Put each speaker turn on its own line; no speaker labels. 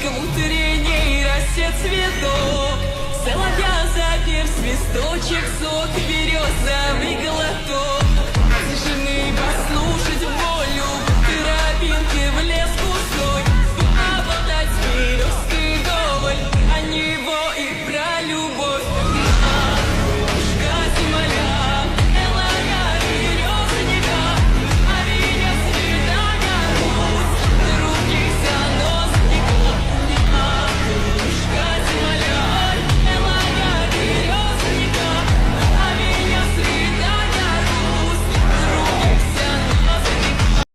в утренней росе цветок. Соловья запев свисточек, сок березовый глоток.